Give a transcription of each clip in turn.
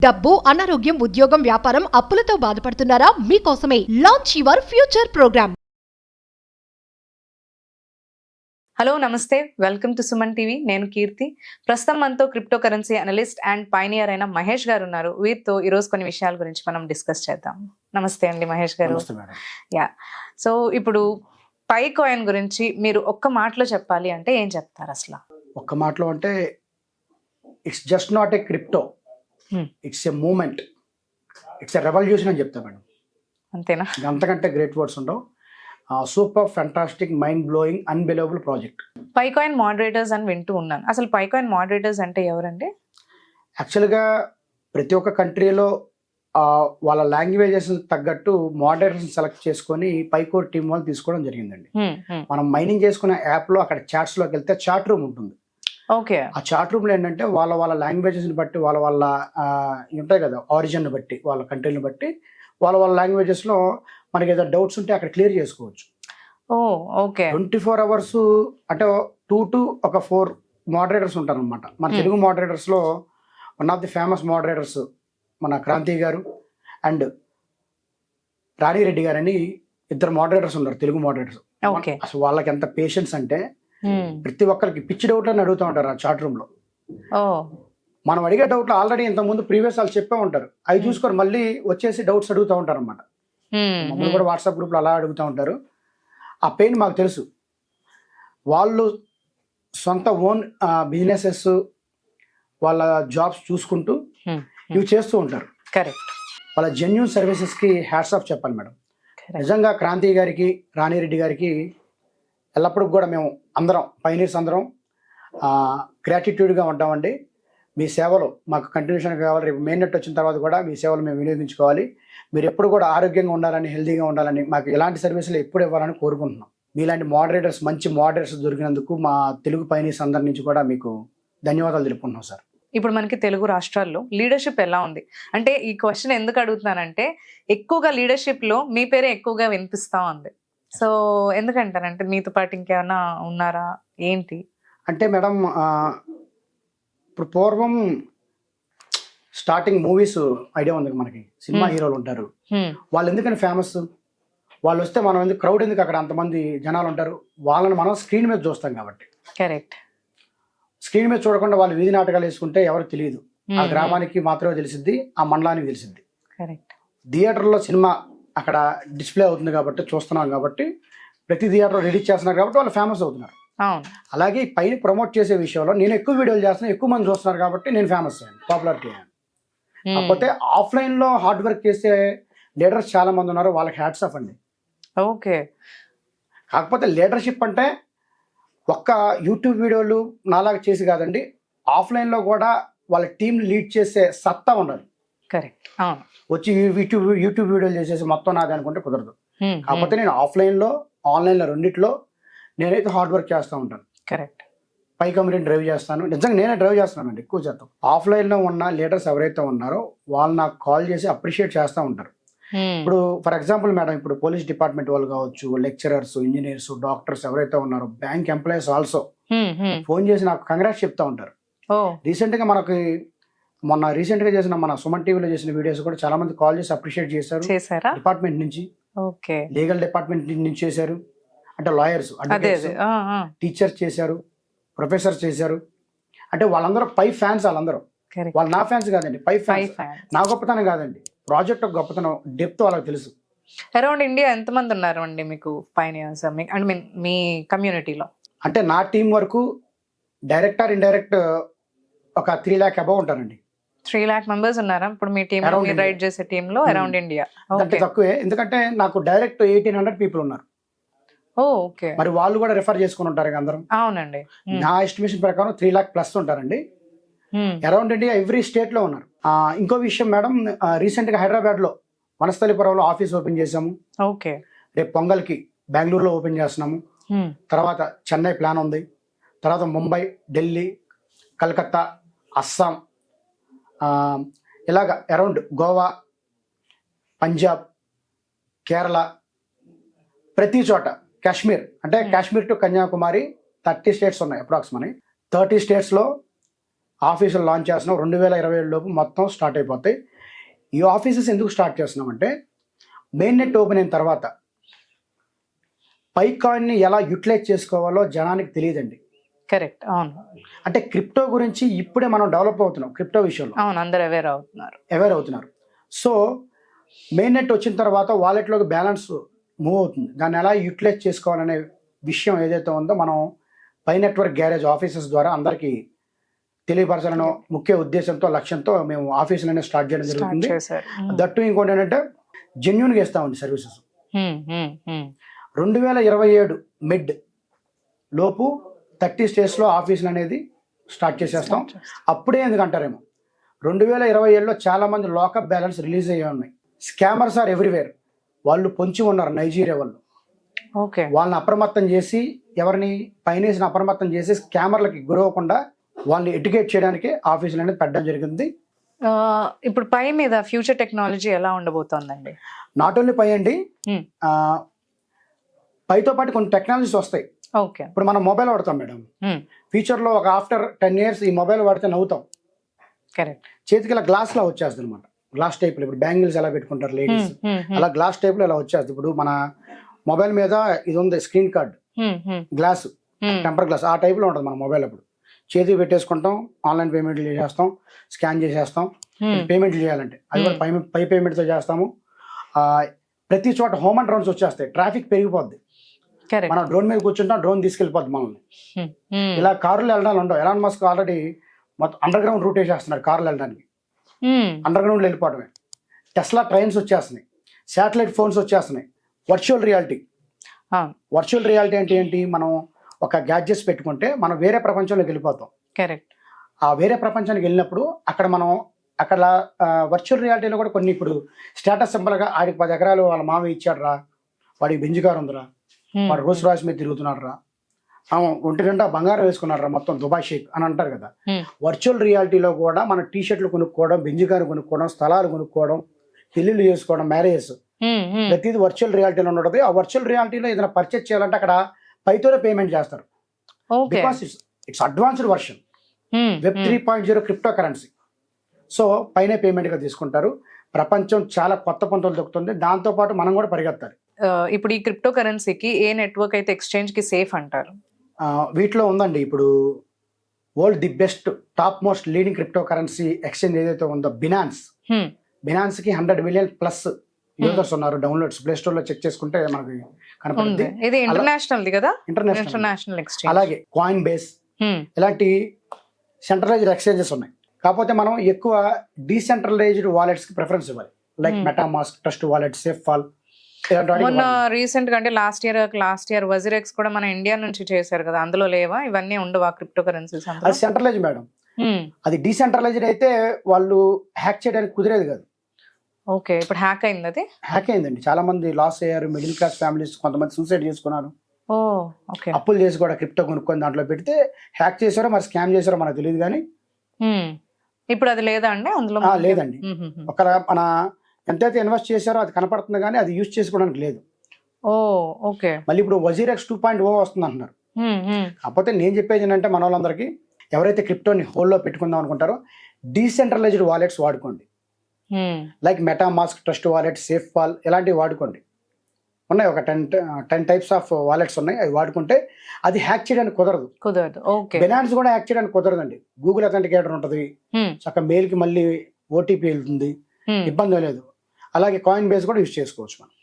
డబ్బు, అనారోగ్యం, ఉద్యోగం, వ్యాపారం, అప్పులతో బాధపడుతున్నారా? మీకోసమే launch your future program. Hello నమస్తే, వెల్కమ్ టు సుమన్ టీవీ. నేను కీర్తి. ప్రస్తుతం మనతో crypto currency analyst and pioneer అయిన మహేష్ గారు ఉన్నారు. వీరితో ఈరోజు కొన్ని విషయాల గురించి మనం డిస్కస్ చేద్దాం. నమస్తే అండి మహేష్ గారు. యా, సో ఇప్పుడు పై కాయిన్ గురించి మీరు ఒక్క మాటలో చెప్పాలి అంటే ఏం చెప్తారు? అసలు ఒక్క మాటలో అంటే it's just not a crypto, it's a moment, it's a revolution అని చెప్తా మేడం. అంతేనా? అంతకంటే గ్రేట్ వర్డ్స్ ఉండవు. Super fantastic mind blowing unbelievable project. Pi coin moderators అని వింటూ ఉన్నాను. అసలు పై కాయిన్ మోడరేటర్స్ అంటే ఎవరండి? యాక్చువల్గా ప్రతి ఒక్క కంట్రీలో వాళ్ళ లాంగ్వేజెస్ తగ్గట్టు మోడరేటర్స్ సెలెక్ట్ చేసుకొని పైకోర్ టీమ్ వాళ్ళు తీసుకోవడం జరిగిందండి. మనం మైనింగ్ చేసుకున్న యాప్లో అక్కడ చాట్స్లోకి వెళ్తే చాట్ రూమ్ ఉంటుంది. ఓకే. ఆ చాట్ రూమ్లో ఏంటంటే వాళ్ళ లాంగ్వేజెస్ని బట్టి వాళ్ళ ఉంటాయి కదా, ఆరిజిన్ బట్టి, వాళ్ళ కంట్రీని బట్టి వాళ్ళ లాంగ్వేజెస్లో మనకి ఏదో డౌట్స్ ఉంటే అక్కడ క్లియర్ చేసుకోవచ్చు. ఓకే. 24 hours అంటే 2 to 4 మోడరేటర్స్ ఉంటారు అనమాట. మన తెలుగు మోడరేటర్స్లో one of the famous moderators మన క్రాంతి గారు అండ్ రాణి రెడ్డి గారు అని ఇద్దరు మోడరేటర్స్ ఉన్నారు, తెలుగు మోడరేటర్స్. అసలు వాళ్ళకి ఎంత పేషెన్స్ అంటే ప్రతి ఒక్కరికి పిచ్చి డౌట్లని అడుగుతూ ఉంటారు ఆ చాట్ రూమ్ లో. మనం అడిగే డౌట్లు ఆల్రెడీ ఇంతకుముందు ప్రీవియస్ వాళ్ళు చెప్పే ఉంటారు, అవి చూసుకొని మళ్ళీ వచ్చేసి డౌట్స్ అడుగుతూ ఉంటారు అనమాట. మమ్మల్ని కూడా వాట్సాప్ గ్రూప్లో అలా అడుగుతూ ఉంటారు. ఆ పెయిన్ మాకు తెలుసు. వాళ్ళు సొంత ఓన్ బిజినెసెస్, వాళ్ళ జాబ్స్ చూసుకుంటూ ఇవి చేస్తూ ఉంటారు. కరెక్ట్. వాళ్ళ జెన్యూన్ సర్వీసెస్కి హ్యాట్స్ ఆఫ్ చెప్పాలి మేడం. నిజంగా క్రాంతి గారికి, రాణిరెడ్డి గారికి ఎల్లప్పుడూ కూడా మేము అందరం పైనీర్స్ అందరం గ్రాటిట్యూడ్గా ఉంటామండి. మీ సేవలు మాకు కంటిన్యూషన్ కావాలి. రేపు మెయిన్ నెట్ వచ్చిన తర్వాత కూడా మీ సేవలు మేము వినియోగించుకోవాలి. మీరు ఎప్పుడు కూడా ఆరోగ్యంగా ఉండాలని, హెల్తీగా ఉండాలని, మాకు ఎలాంటి సర్వీసులు ఎప్పుడు ఇవ్వాలని కోరుకుంటున్నాం. మీలాంటి మోడరేటర్స్, మంచి మోడరేటర్స్ దొరికినందుకు మా తెలుగు పైనీర్స్ అందరి నుంచి కూడా మీకు ధన్యవాదాలు తెలుపుకుంటున్నాం సార్. ఇప్పుడు మనకి తెలుగు రాష్ట్రాల్లో లీడర్షిప్ ఎలా ఉంది అంటే, ఈ క్వశ్చన్ ఎందుకు అడుగుతున్నానంటే ఎక్కువగా లీడర్షిప్లో మీ పేరే ఎక్కువగా వినిపిస్తూ ఉంది. సో ఎందుకంటారంటే మీతో పాటు ఇంకేమైనా ఉన్నారా ఏంటి అంటే మేడం, ఇప్పుడు పూర్వం స్టార్టింగ్ మూవీస్ ఐడియా ఉంది మనకి, సినిమా హీరోలు ఉంటారు. వాళ్ళు ఎందుకని ఫేమస్? వాళ్ళు వస్తే మనం ఎందుకు, క్రౌడ్ ఎందుకు అక్కడ అంతమంది జనాలు ఉంటారు? వాళ్ళని మనం స్క్రీన్ మీద చూస్తాం కాబట్టి. కరెక్ట్. స్క్రీన్ మీద చూడకుండా వాళ్ళు వీధి నాటకాలు వేసుకుంటే ఎవరికి తెలియదు. ఆ గ్రామానికి మాత్రమే తెలిసిద్ది, ఆ మండలానికి తెలిసిద్ది. కరెక్ట్. థియేటర్లో సినిమా అక్కడ డిస్ప్లే అవుతుంది కాబట్టి చూస్తున్నాం, కాబట్టి ప్రతి థియేటర్ రిలీజ్ చేస్తున్నారు కాబట్టి వాళ్ళు ఫేమస్ అవుతున్నారు. అలాగే పైన ప్రమోట్ చేసే విషయంలో నేను ఎక్కువ వీడియోలు చేస్తున్నా, ఎక్కువ మంది చూస్తున్నారు కాబట్టి నేను ఫేమస్ అయ్యాను, పాపులారిటీ అయ్యాను. కాకపోతే ఆఫ్లైన్లో హార్డ్ వర్క్ చేసే లీడర్స్ చాలా మంది ఉన్నారు, వాళ్ళకి హ్యాట్స్ ఆఫ్ అండి. ఓకే. కాకపోతే లీడర్షిప్ అంటే ఒక్క యూట్యూబ్ వీడియోలు నాలాగా చేసి కాదండి, ఆఫ్లైన్లో కూడా వాళ్ళ టీం లీడ్ చేసే సత్తా ఉండాలి. కరెక్ట్. వచ్చి యూట్యూబ్ వీడియోలు చేసేసి మొత్తం నాది అనుకుంటే కుదరదు. కాకపోతే నేను ఆఫ్లైన్లో, ఆన్లైన్లో రెండిట్లో నేనైతే హార్డ్ వర్క్ చేస్తూ ఉంటాను. కరెక్ట్. పై కంపెనీ డ్రైవ్ చేస్తాను, నిజంగా నేనే డ్రైవ్ చేస్తున్నానండి ఎక్కువ శాతం. ఆఫ్లైన్లో ఉన్న లీడర్స్ ఎవరైతే ఉన్నారో వాళ్ళు నాకు కాల్ చేసి అప్రిషియేట్ చేస్తూ ఉంటారు. ఇప్పుడు ఫర్ ఎగ్జాంపుల్ మేడం, ఇప్పుడు పోలీస్ డిపార్ట్మెంట్ వాళ్ళు కావచ్చు, లెక్చరర్స్, ఇంజనీర్స్, డాక్టర్స్ ఎవరైతే ఉన్నారో, బ్యాంక్ ఎంప్లాయీస్ ఆల్సో ఫోన్ చేసి నాకు కంగ్రాట్స్ చెప్తా ఉంటారు. రీసెంట్గా మొన్న రీసెంట్గా చేసిన మన సుమన్ టీవీలో చేసిన వీడియోస్ కూడా చాలా మంది కాల్ చేసి అప్రిషియేట్ చేశారు. డిపార్ట్మెంట్ నుంచి, లీగల్ డిపార్ట్మెంట్ నుంచి చేశారు, అంటే లాయర్స్, టీచర్స్ చేశారు, ప్రొఫెసర్స్ చేశారు. అంటే వాళ్ళందరూ పై ఫ్యాన్స్. వాళ్ళందరూ వాళ్ళు నా ఫ్యాన్స్ కాదండి, పై ఫ్యాన్స్. నా గొప్పతనం కాదండి, ప్రాజెక్ట్ ఒక గొప్పతనం, డెప్త్ వాళ్ళకి తెలుసు. అరౌండ్ ఇండియా ఎంతమంది ఉన్నారు అండి మీకు పైనియర్స్, ఐ మీన్ మీ కమ్యూనిటీలో? అంటే నా టీం వరకు డైరెక్ట్ ఆర్ ఇండైరెక్ట్ ఒక 3 lakh అబౌవ్ ఉంటారండి. 3 lakh మెంబర్స్ ఉన్నారా ఇప్పుడు మీ టీం, మీరు రైడ్ చేసే టీంలో? అరౌండ్ ఇండియా అంటే తక్కువే, ఎందుకంటే నాకు డైరెక్ట్ 1800 పీపుల్ ఉన్నారు. ఓకే. మరి వాళ్ళు కూడా రిఫర్ చేసుకుని ఉంటారు అందరం. అవునండి. నా ఎస్టిమేషన్ ప్రకారం 3 lakh ప్లస్ ఉంటారండి. అరౌండ్ ఇండియా ఎవ్రీ స్టేట్ లో ఉన్నారు. ఇంకో విషయం మేడం, రీసెంట్ గా హైదరాబాద్ లో వనస్థలిపురంలో ఆఫీస్ ఓపెన్ చేసాము. ఓకే. రేపు పొంగల్కి బెంగళూరులో ఓపెన్ చేస్తున్నాము. తర్వాత చెన్నై ప్లాన్ ఉంది. తర్వాత ముంబై, ఢిల్లీ, కలకత్తా, అస్సాం, ఇలాగ అరౌండ్ గోవా, పంజాబ్, కేరళ, ప్రతి చోట, కాశ్మీర్, అంటే కాశ్మీర్ టు కన్యాకుమారి 30 స్టేట్స్ ఉన్నాయి అప్రాక్సిమేట్లీ. 30 స్టేట్స్లో ఆఫీసులు లాంచ్ చేస్తున్నాం. 2027 లోపు మొత్తం స్టార్ట్ అయిపోతాయి. ఈ ఆఫీసెస్ ఎందుకు స్టార్ట్ చేస్తున్నామంటే మెయిన్ నెట్ ఓపెన్ అయిన తర్వాత పైకాయిన్ని ఎలా యూటిలైజ్ చేసుకోవాలో జనానికి తెలియదండి. కరెక్ట్. అవును, అంటే క్రిప్టో గురించి ఇప్పుడే మనం డెవలప్ అవుతున్నాం. క్రిప్టో విషయంలో అవును, అందరు అవేర్ అవుతున్నారు. సో మెయిన్ నెట్ వచ్చిన తర్వాత వాలెట్లోకి బ్యాలెన్స్ మూవ్ అవుతుంది. దాన్ని ఎలా యూటిలైజ్ చేసుకోవాలనే విషయం ఏదైతే ఉందో మనం పై నెట్వర్క్ గ్యారేజ్ ఆఫీసెస్ ద్వారా అందరికీ తెలియపరచాలనే ముఖ్య ఉద్దేశంతో లక్ష్యంతో మేము ఆఫీసులనే స్టార్ట్ చేయడం జరుగుతుంది. దట్టు ఇంకోటి ఏంటంటే జెన్యున్గా ఇస్తామండి సర్వీసెస్. 2027 మిడ్ లోపు 30 స్టేట్స్లో ఆఫీసులు అనేది స్టార్ట్ చేసేస్తాం. అప్పుడే ఎందుకంటారేమో 2027లో చాలా మంది లాకప్ బ్యాలెన్స్ రిలీజ్ అయ్యి ఉన్నాయి. Scammers are everywhere. వాళ్ళు పొంచి ఉన్నారు నైజీరియా వాళ్ళు. ఓకే, వాళ్ళని అప్రమత్తం చేసి ఎవరిని పైనేసిన అప్రమత్తం చేసి స్కామర్లకి గురవకుండా వాళ్ళని ఎడ్యుకేట్ చేయడానికి ఆఫీసులు అనేది పెట్టడం జరిగింది. ఇప్పుడు పై మీద ఫ్యూచర్ టెక్నాలజీ ఎలా ఉండబోతోందండి? నాట్ ఓన్లీ పై అండి, పైతో పాటు కొన్ని టెక్నాలజీస్ వస్తాయి. ఓకే, ఇప్పుడు మనం మొబైల్ వాడతాం మేడం. ఫ్యూచర్లో ఒక ఆఫ్టర్ 10 years ఈ మొబైల్ వాడితే నవ్వుతాం. కరెక్ట్. చేతికి ఇలా గ్లాస్ లా వచ్చేస్తుంది అనమాట. గ్లాస్ టైప్లో ఇప్పుడు బ్యాంగిల్స్ ఎలా పెట్టుకుంటారు లేడీస్, అలా గ్లాస్ టైప్లో ఇలా వచ్చేస్తుంది. ఇప్పుడు మన మొబైల్ మీద ఇది ఉంది screen card glass, temper glass, ఆ టైప్లో ఉంటుంది మన మొబైల్. అప్పుడు చేతికి పెట్టేసుకుంటాం, ఆన్లైన్ పేమెంట్లు చేసేస్తాం, స్కాన్ చేసేస్తాం. పేమెంట్లు చేయాలంటే అది కూడా పై పేమెంట్తో చేస్తాము. ప్రతి చోట హోమ్ అండ్ డ్రోన్స్ వచ్చేస్తాయి. ట్రాఫిక్ పెరిగిపోద్ది. మనం డ్రోన్ మీద కూర్చుంటాం, డ్రోన్ తీసుకెళ్ళిపోద్ది మనల్ని. ఇలా కార్లు వెళ్ళడాలు ఉండవు. ఎలాన్ మస్క్ ఆల్రెడీ మొత్తం అండర్ గ్రౌండ్ రూట్ వేసేస్తున్నారు కార్లు వెళ్ళడానికి. అండర్ గ్రౌండ్ వెళ్ళిపోవడమే. టెస్లా ట్రైన్స్ వచ్చేస్తున్నాయి, శాటిలైట్ ఫోన్స్ వచ్చేస్తున్నాయి. వర్చువల్ రియాలిటీ అంటే ఏంటి? మనం ఒక గ్యాడ్జెట్స్ పెట్టుకుంటే మనం వేరే ప్రపంచంలోకి వెళ్ళిపోతాం. కరెక్ట్. ఆ వేరే ప్రపంచానికి వెళ్ళినప్పుడు అక్కడ వర్చువల్ రియాలిటీలో కూడా కొన్ని ఇప్పుడు స్టేటస్ సింబల్గా ఆడికి 10 ఎకరాలు వాళ్ళ మామ ఇచ్చాడు రా, వాడికి బెంజ్ కారు ఉందిరా, వాడు రోల్స్ రాయిస్ మీద తిరుగుతున్నాడు రా, ఒంటి నిండా బంగారం వేసుకున్నాడు రా, మొత్తం దుబాయ్ షేక్ అని అంటారు కదా. వర్చువల్ రియాలిటీలో కూడా మన టీ షర్ట్లు కొనుక్కోవడం, బెంజ్ కారు కొనుక్కోవడం, స్థలాలు కొనుక్కోవడం, పెళ్లిళ్ళు చేసుకోవడం, మ్యారేజెస్, ప్రతిదీ వర్చువల్ రియాలిటీలో ఉంటుంది. ఆ వర్చువల్ రియాలిటీలో ఏదైనా పర్చేజ్ చేయాలంటే అక్కడ పైతోనే పేమెంట్ చేస్తారు. Because it's advanced version web 3.0 crypto currency. So పైన పేమెంట్గా తీసుకుంటారు. ప్రపంచం చాలా కొత్త పంతులు దొరుకుతుంది. దాంతోపాటు మనం కూడా పరిగెత్తాలి. ఇప్పుడు ఈ క్రిప్టో కరెన్సీకి ఏ నెట్వర్క్ అయితే ఎక్స్చేంజ్ కి సేఫ్ అంటారు? వీటిలో ఉందండి ఇప్పుడు world the best top most leading crypto currency exchange ఏదైతే ఉందో బినాన్స్ కి 100 million ప్లస్ యూజర్స్ ఉన్నారు. డౌన్లోడ్స్ ప్లే స్టోర్ లో చెక్ చేసుకుంటే మనకి కనపడుతుంది. ఇది ఇంటర్నేషనల్ కదా, ఇంటర్నేషనల్ ఎక్స్చేంజ్. అలాగే కాయిన్ బేస్ ఇలాంటి సెంట్రలైజ్డ్ ఎక్స్చేంజెస్ ఉన్నాయి. కాకపోతే మనం ఎక్కువ డీసెంట్రలైజ్డ్ వాలెట్స్ కి ప్రిఫరెన్స్ ఇవ్వాలి. Like MetaMask, trust wallet, safe fall. మొన్న రీసెంట్ గా అంటే లాస్ట్ ఇయర్ వజిరెక్స్ కూడా మన ఇండియా నుంచి చేశారు కదా, అందులో లేవా ఇవన్నీ? ఉండవా క్రిప్టో కరెన్సీస్? అది సెంట్రలైజ్ మేడం. అది డీసెంట్రలైజ్డ్ అయితే వాళ్ళు హ్యాక్ చేయడానికి కుదిరేది కాదు. ఓకే, ఇప్పుడు హ్యాక్ అయింది. అది హ్యాక్ అయిందండి. చాలా మంది లాస్ అయ్యారు. మిడిల్ క్లాస్ ఫ్యామిలీస్ కొంతమంది సూసైడ్ చేసుకున్నారు. ఓకే, అప్పులు చేసి కూడా క్రిప్టో కొనుక్కొని దాంట్లో పెడితే హ్యాక్ చేశారో మరి స్కామ్ చేశారో మనకు తెలియదు. కానీ ఇప్పుడు అది లేదా అండి అందులో? లేదండి. ఒక మన ఎంతైతే ఇన్వెస్ట్ చేశారో అది కనపడుతుంది కానీ అది యూజ్ చేసుకోవడానికి లేదు. ఓకే. మళ్ళీ ఇప్పుడు వజీరెక్స్ 2.0 వస్తుంది అంటున్నారు. కాకపోతే నేను చెప్పేది ఏంటంటే మన వాళ్ళందరికీ ఎవరైతే క్రిప్టోని హోల్డ్లో పెట్టుకుందాం అనుకుంటారో డీసెంట్రలైజ్డ్ వాలెట్స్ వాడుకోండి. Like MetaMask, trust wallet, safe fall ఇలాంటివి వాడుకోండి. ఉన్నాయి ఒక 10 types ఆఫ్ వాలెట్స్ ఉన్నాయి. అవి వాడుకుంటే అది హ్యాక్ చేయడానికి కుదరదు. బినాన్స్ కూడా హ్యాక్ చేయడానికి కుదరదండి. గూగుల్ అథెంటికేటర్ ఉంటుంది, చక్కగా మెయిల్ కి మళ్ళీ ఓటీపీ వెళ్తుంది, ఇబ్బంది లేదు. అలాగే కాయిన్ బేస్ కూడా యూజ్ చేసుకోవచ్చు మనం.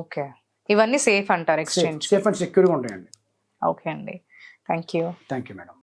ఓకే, ఇవన్నీ సేఫ్ అంటారు ఎక్స్చేంజ్? సేఫ్ అండ్ సెక్యూర్గా ఉంటాయండి. ఓకే అండి, థ్యాంక్ యూ మేడం.